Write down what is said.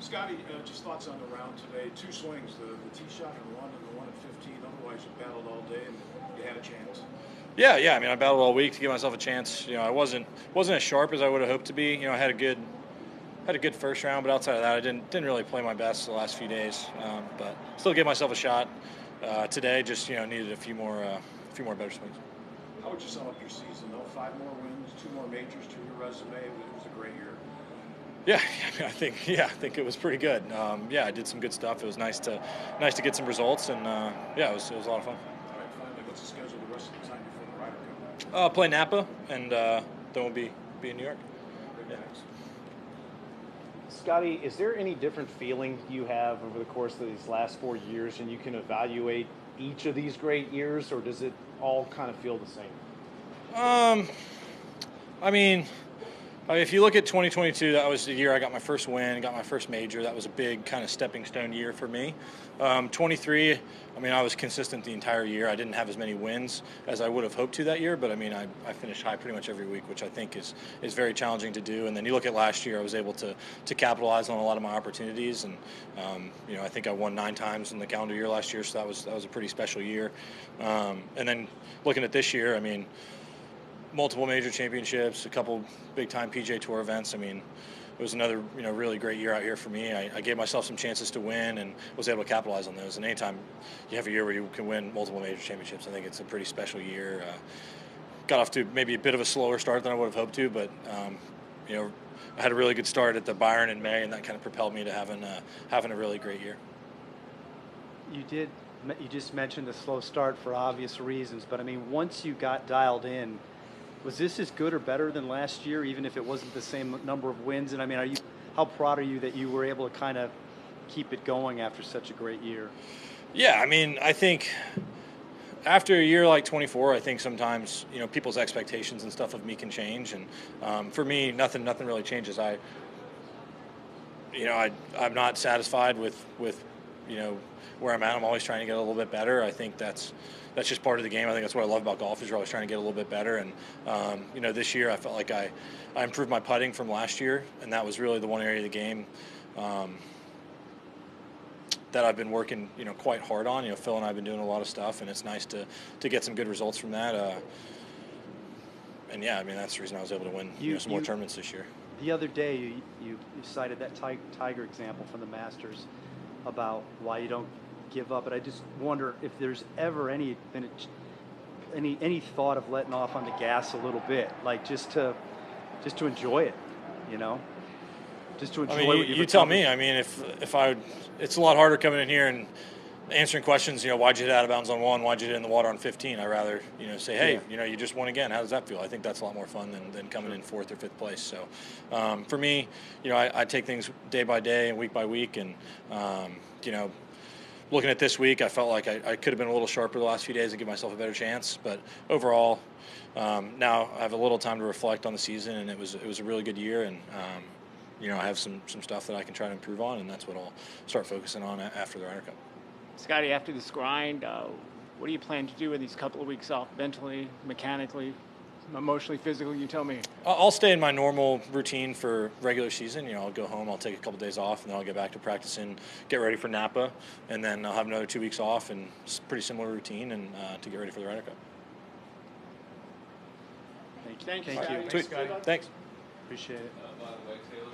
Scottie, just thoughts on the round today. Two swings, the tee shot in one and the one at 15. Otherwise, you battled all day and you had a chance. Yeah. I mean, I battled all week to give myself a chance. I wasn't as sharp as I would have hoped to be. I had a good first round, but outside of that, I didn't really play my best the last few days. But still gave myself a shot today. Just needed a few more better swings. How would you sum up your season, though? 5 more wins, 2 more majors to your resume. It was a great year. Yeah, I think it was pretty good. I did some good stuff. It was nice to get some results, and it was a lot of fun. All right, finally, what's the schedule the rest of the time before the Ryder Cup? Play Napa, and then we'll be in New York. Yeah. Thanks. Scottie, is there any different feeling you have over the course of these last 4 years, and you can evaluate each of these great years, or does it all kind of feel the same? I mean, if you look at 2022, that was the year I got my first win, got my first major. That was a big kind of stepping stone year for me. 23, I mean, I was consistent the entire year. I didn't have as many wins as I would have hoped to that year, but I mean, I finished high pretty much every week, which I think is very challenging to do. And then you look at last year, I was able to capitalize on a lot of my opportunities, and I think I won 9 times in the calendar year last year, so that was a pretty special year. And then looking at this year, I mean, multiple major championships, a couple big-time PGA Tour events. I mean, it was another really great year out here for me. I gave myself some chances to win and was able to capitalize on those. And anytime you have a year where you can win multiple major championships, I think it's a pretty special year. Got off to maybe a bit of a slower start than I would have hoped to, but I had a really good start at the Byron in May, and that kind of propelled me to having a really great year. You just mentioned the slow start for obvious reasons, but I mean, once you got dialed in, was this as good or better than last year, even if it wasn't the same number of wins? And I mean, how proud are you that you were able to kind of keep it going after such a great year? Yeah, I mean, I think after a year like 24, I think sometimes people's expectations and stuff of me can change, and for me, nothing really changes. I'm not satisfied with where I'm at. I'm always trying to get a little bit better. I think that's just part of the game. I think that's what I love about golf, is you're always trying to get a little bit better. And this year I felt like I improved my putting from last year, and that was really the one area of the game that I've been working quite hard on. Phil and I have been doing a lot of stuff, and it's nice to get some good results from that. And yeah, I mean, that's the reason I was able to win some more tournaments this year. The other day you cited that Tiger example from the Masters about why you don't give up, but I just wonder if there's ever any thought of letting off on the gas a little bit, like just to enjoy it, just to enjoy. I mean, you tell me. I mean, if it's a lot harder coming in here and answering questions. Why'd you hit out of bounds on 1? Why'd you hit in the water on 15? I'd rather say, hey, you just won again. How does that feel? I think that's a lot more fun than coming in 4th or 5th place. So for me, I take things day by day and week by week, and looking at this week, I felt like I could have been a little sharper the last few days and give myself a better chance. But overall, now I have a little time to reflect on the season, and it was a really good year. And I have some stuff that I can try to improve on, and that's what I'll start focusing on after the Ryder Cup. Scottie, after this grind, what do you plan to do in these couple of weeks off, mentally, mechanically, emotionally, physically? You tell me. I'll stay in my normal routine for regular season. I'll go home, I'll take a couple days off, and then I'll get back to practicing, get ready for Napa, and then I'll have another 2 weeks off, and it's a pretty similar routine, and to get ready for the Ryder Cup. Thank you. Sweet. Thanks. Appreciate it. By the way, Taylor,